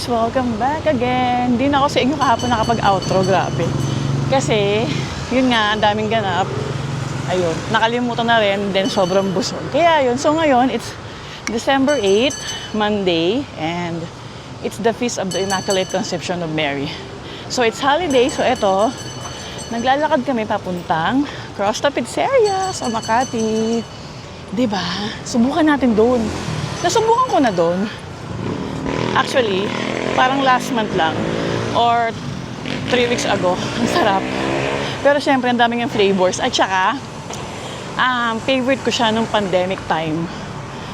guys! Welcome back again! Hindi na ako sa inyo kahapon nakapag-outro, grabe. Kasi, yun nga, ang daming ganap. Ayun, nakalimutan na rin, then sobrang busog. Kaya yun, so ngayon, it's December 8, Monday, and it's the Feast of the Immaculate Conception of Mary. So it's holiday, so eto, naglalakad kami papuntang Costa Pizzeria sa Makati. Diba? Subukan natin doon. Nasubukan ko na doon. Actually, parang last month lang or 3 weeks ago. Ang sarap. Pero syempre, ang daming yung flavors. At saka, favorite ko siya nung pandemic time.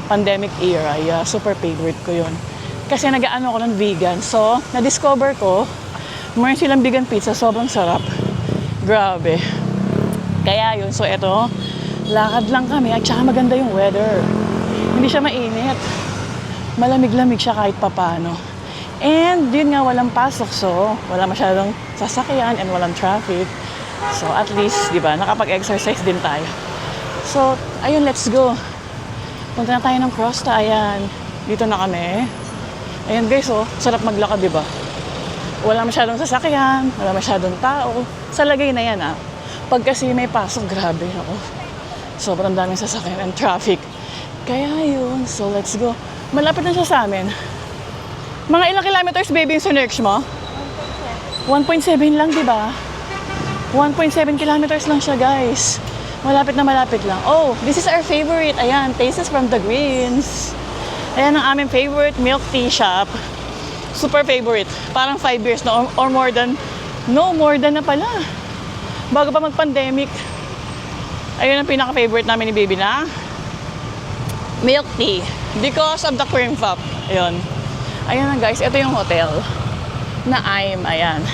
Pandemic era. Yeah, super favorite ko yun. Kasi nag-ano ako ng vegan. So, na-discover ko, mayroon silang vegan pizza. Sobrang sarap. Grabe. Kaya yun. So, eto, lakad lang kami. At saka maganda yung weather. Hindi siya mainit. Malamig-lamig siya kahit papano. And yun nga, walang pasok. So, wala masyadong sasakyan and walang traffic. So, at least, di ba, nakapag-exercise din tayo. So, ayun, let's go. Punta na tayo ng Costa. Ayan. Dito na kami. Ayan guys, oh. Sarap maglakad, di ba? Wala masyadong sasakyan. Wala masyadong tao. Sa lagay na yan, ah. Pag kasi may pasok, grabe. Ako. Sobrang daming sasakyan and traffic. Kaya yun. So, let's go. Malapit na siya sa amin. Mga ilang kilometers, baby, yung sinerch mo? 1.7 lang, di ba? 1.7 kilometers lang siya, guys. Malapit na malapit lang. Oh, this is our favorite. Ayan, Tastes from the Greens. Ayan ang aming favorite milk tea shop. Super favorite. Parang 5 years na or more than. No, more than na pala. Bago pa mag-pandemic. Ayun ang pinaka-favorite namin ni baby na milk tea. Because of the cream puff. Ayun. Ayan na guys, ito yung hotel na ayan.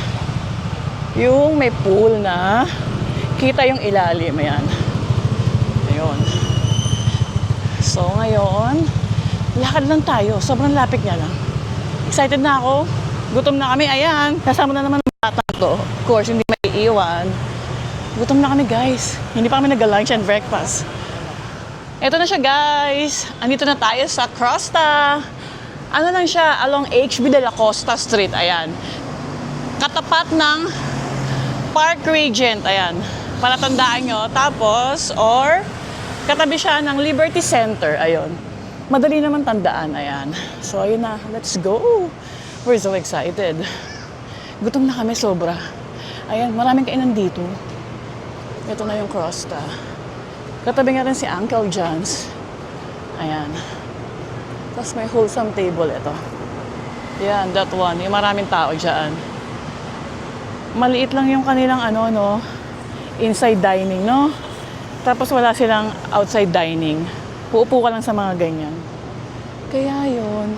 Yung may pool na kita yung ilalim. Ayan. Ayun. So ngayon, lakad lang tayo. Sobrang lapit niya lang. Excited na ako. Gutom na kami. Ayan. Kasama na naman ang bata to. Of course, hindi may iwan. Gutom na kami guys. Hindi pa kami nag-lunch and breakfast. Ito na siya guys. Andito na tayo sa Costa. Ano lang siya? Along HB de la Costa Street. Ayan. Katapat ng Park Regent. Ayan. Palatandaan nyo. Tapos, or katabi siya ng Liberty Center. Ayun. Madali naman tandaan. Ayan. So, ayun na. Let's go. We're so excited. Gutom na kami sobra. Ayan. Maraming kainan dito. Ito na yung Costa. Katabi nga rin si Uncle John's. Ayan. Tapos may wholesome table ito. Yan, that one. Yung maraming tao dyan. Maliit lang yung kanilang inside dining, no? Tapos wala silang outside dining. Uupo ka lang sa mga ganyan. Kaya yun.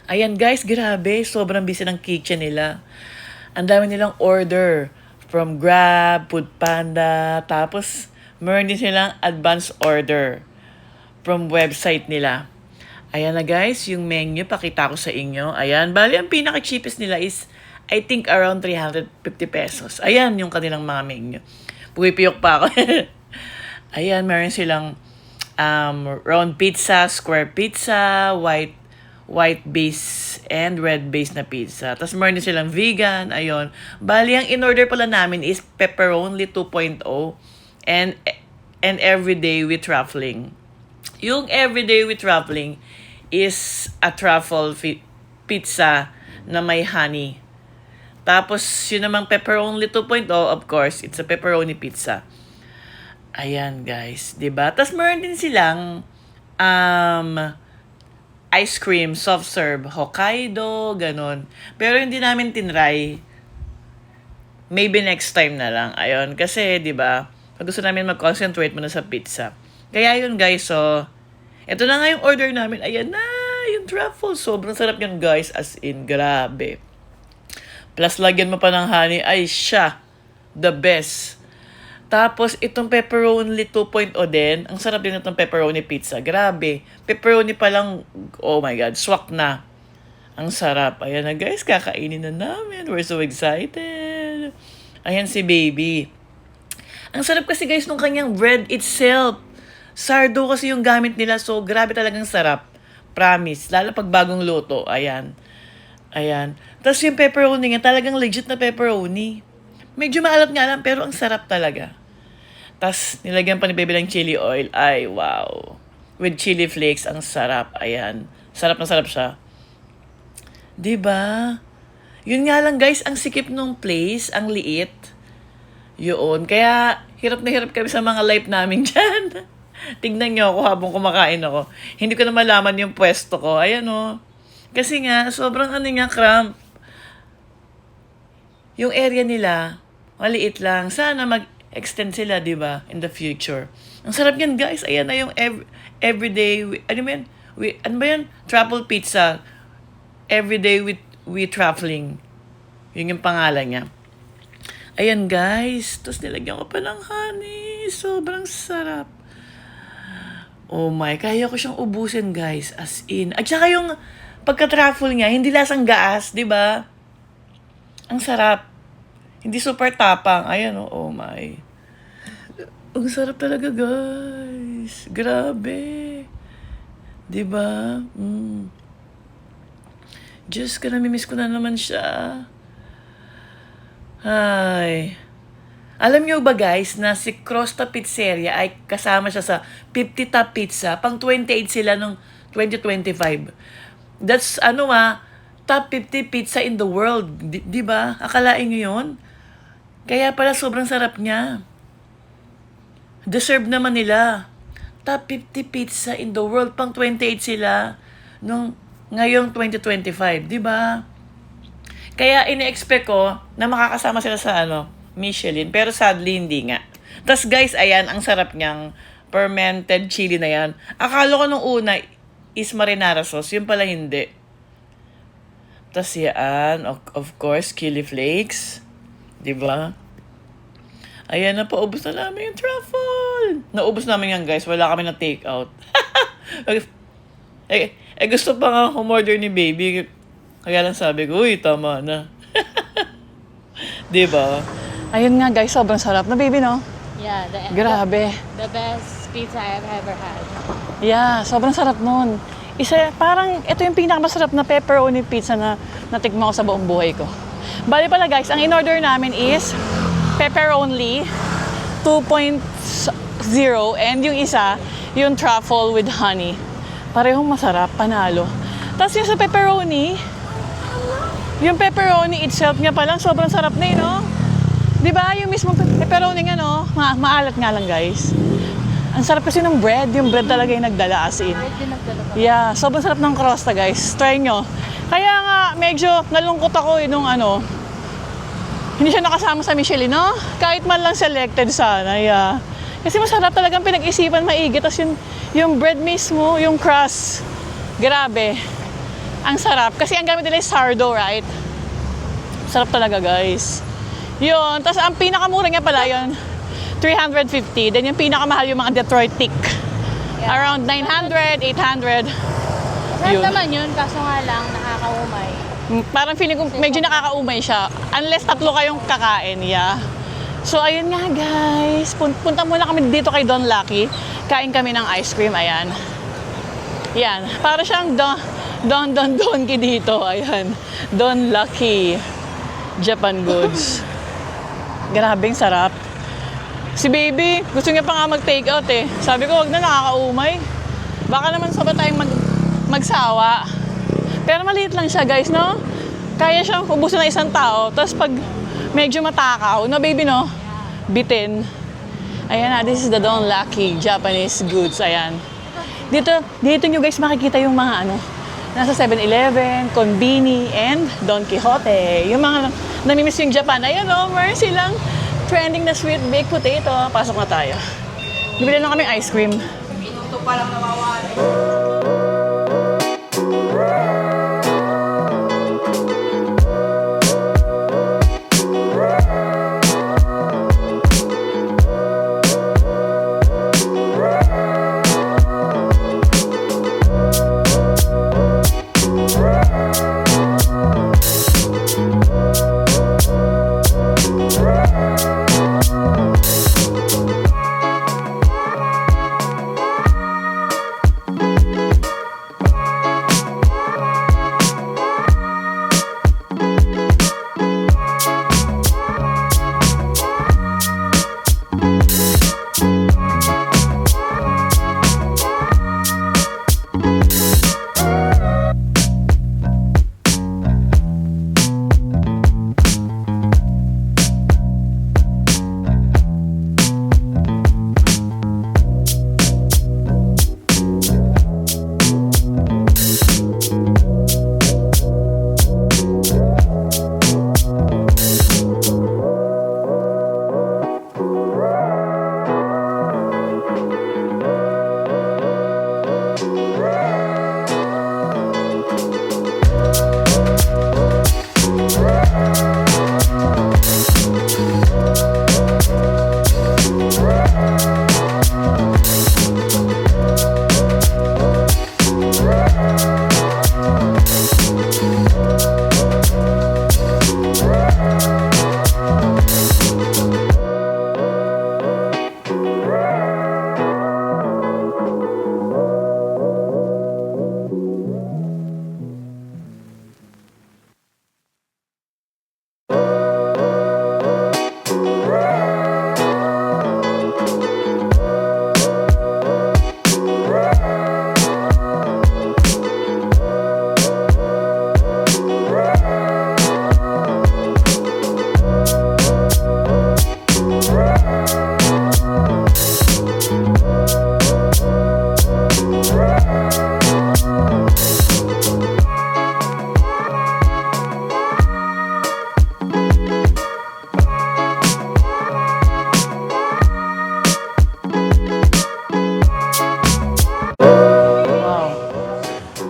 Ayan guys, grabe. Sobrang busy ng kitchen nila. Ang dami nilang order. From Grab, Foodpanda, tapos meron din silang advance order from website nila. Ayan na guys, yung menu, pakita ko sa inyo. Ayan, bali ang pinaka-cheapest nila is, I think around 350 pesos. Ayan yung kanilang mga menu. Pupipiyok pa ako. Ayan, meron silang round pizza, square pizza, white base and red base na pizza. Tapos meron din silang vegan. Ayun. Bali, ang in-order pala namin is pepperoni 2.0 and everyday with truffling. Yung everyday with truffling is a truffle pizza na may honey. Tapos, yun namang pepperoni 2.0, of course, it's a pepperoni pizza. Ayan, guys. Diba? Tapos meron din silang ice cream, soft serve, Hokkaido, ganun. Pero hindi namin tinry. Maybe next time na lang. Ayun, kasi 'di ba? Gusto namin mag-concentrate muna sa pizza. Kaya yun guys, so, ito na nga yung order namin. Ayan na, yung truffle. Sobrang sarap yan guys, as in, grabe. Plus, lagyan mo pa ng honey. Ay, siya, the best. Tapos, itong pepperoni 2.0 din. Ang sarap din itong pepperoni pizza. Grabe. Pepperoni pa lang, oh my God, swak na. Ang sarap. Ayan na guys, kakainin na namin. We're so excited. Ayan si baby. Ang sarap kasi guys nung kanyang bread itself. Sardo kasi yung gamit nila. So, grabe talagang sarap. Promise. Lalo pag bagong luto. Ayan. Ayan. Tapos yung pepperoni nga, talagang legit na pepperoni. Medyo maalat nga lang, pero ang sarap talaga. Tapos, nilagyan pa ni baby ng chili oil. Ay, wow. With chili flakes, ang sarap. Ayan. Sarap na sarap siya. Diba? Yun nga lang guys, ang sikip nung place, ang liit. Yun. Kaya, hirap na hirap kami sa mga life namin dyan. Tignan nyo ako habang kumakain ako. Hindi ko na malaman yung pwesto ko. Ayan o. Kasi nga, sobrang cramp. Yung area nila, maliit lang. Sana mag-extend sila, di ba? In the future. Ang sarap yan, guys. Ayan na yung everyday, ano ba yan? Truffle pizza. Everyday with truffling. Yun yung pangalan niya. Ayan, guys. Tapos nilagyan ko pa ng honey. Sobrang sarap. Oh my, kaya ko siyang ubusin, guys. As in. At saka yung pagka-truffle niya, hindi lasang gaas, di ba? Ang sarap. Hindi super tapang. Ayan, oh my. Ang sarap talaga, guys. Grabe. Diba? Diyos ka, namimiss ko na naman siya. Ay. Alam niyo ba, guys, na si Crosta Pizzeria ay kasama siya sa 50 Top Pizza. Pang 28 sila noong 2025. That's, top 50 pizza in the world. Di ba? Akalain niyo yun? Kaya pala sobrang sarap niya. Deserve naman nila. Top 50 pizza in the world. Pang 28 sila ngayong 2025. Di ba? Kaya ine-expect ko na makakasama sila sa Michelin. Pero sadly, hindi nga. Tapos guys, ayan, ang sarap niyang fermented chili na yan. Akala ko nung una is marinara sauce. Yung pala hindi. Tapos yan, of course, chili flakes. Diba? Ayan na, paubos na namin yung truffle. Naubos namin yan, guys. Wala kami na take out. Gusto pa nga umorder ni baby. Kaya lang sabi ko, uy, tama na. Diba? Ayun nga, guys. Sobrang sarap na, baby, no? Yeah, Grabe. the best pizza I've ever had. Yeah, sobrang sarap nun. Parang, ito yung pinakamasarap na pepperoni pizza na natikman ko sa buong buhay ko. Bali pala guys, ang in-order namin is pepperoni 2.0 and yung isa, yung truffle with honey. Parehong masarap, panalo. Tapos yung sa pepperoni, yung pepperoni itself niya palang sobrang sarap na no? Diba? Yung mismo pepperoni nga no? Maalat nga lang guys. Ang sarap kasi ng bread. Yung bread talaga yung nagdala as in. Yeah, sobrang sarap ng crosta guys. Try nyo. Kaya nga, medyo nalungkot ako nung hindi siya nakasama sa Michelin, no? Kahit man lang selected sana, yeah. Kasi masarap talagang pinag-isipan maigi. Tapos yung bread mismo, yung crust, grabe. Ang sarap. Kasi ang gamit nila is sourdough, right? Sarap talaga, guys. Yun. Tapos ang pinakamura nga pala yun, 350. Then yung pinakamahal yung mga Detroit Thick. Yeah. Around 900, 800. Sarap naman yun, kaso nga lang, nakakaumay. Parang feeling ko medyo nakakaumay siya. Unless tatlo kayong kakain, yeah. So, ayun nga guys. Punta muna kami dito kay Don Lucky. Kain kami ng ice cream, ayan. Yan. Para siyang Donki dito, ayan. Don Lucky. Japan Goods. Grabing sarap. Si baby, gusto niya pa nga mag-take out eh. Sabi ko, wag na, nakakaumay. Baka naman sabay tayong magsawa. Pero maliit lang siya, guys, no? Kaya siyang ubusin ng isang tao. Tapos pag medyo matakaw, no, baby, no? Bitin. Ayan na, this is the Don Lucky Japanese Goods. Ayan. Dito nyo, guys, makikita yung mga nasa 7-Eleven, Konbini, and Don Quijote. Yung mga namimiss yung Japan. Ayan, oh, mercy lang. trending na sweet baked potato. Pasok na tayo. Bibili lang kaming ice cream. Minuto pa lang nawawala.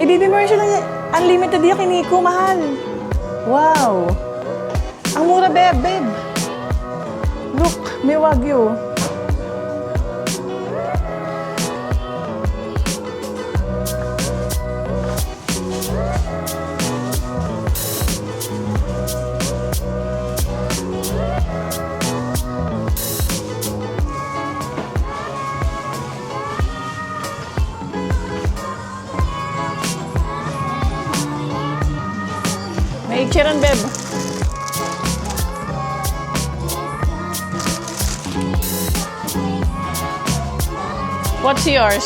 Baby version ng unlimited yakiniku, mahal. Wow. Ang mura, babe. Look, may wagyu. May chiran, beb. What's yours?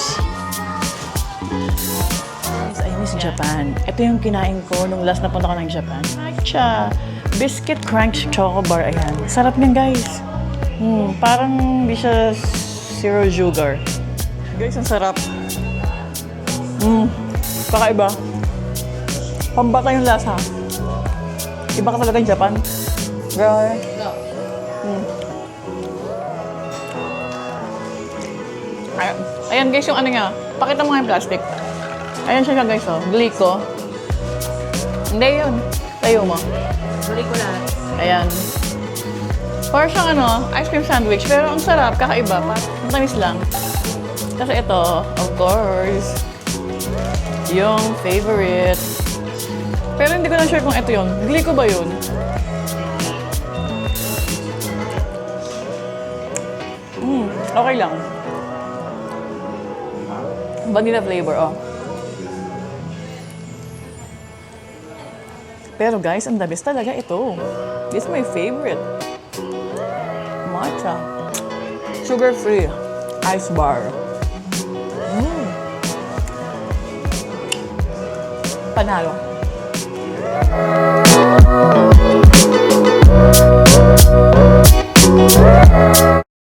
I miss Japan. Ito yung kinain ko nung last na punta ko ng Japan. Matcha. Biscuit Crunch Choco Bar. Ayan. Sarap niyan, guys. Parang hindi siya zero sugar. Guys, ang sarap. Kakaiba. Pambata yung lasa. Iba ka talaga yung Japan. Grabe. Ayan guys, yung ano nga. Pakita mo nga yung plastic. Ayan siya guys, oh. Glico. Hindi yun. Tayo mo. Glico lahat. Ayan. Or siyang ano, ice cream sandwich. Pero ang sarap, kakaiba. Ang tamis lang. Kasi ito, of course, yung favorite. Pero hindi ko na sure kung ito yun. Glico ba yun? Okay lang. Vanilla flavor, oh. Pero guys, ang the best talaga ito. This is my favorite. Matcha. Sugar-free. Ice bar. Panalo.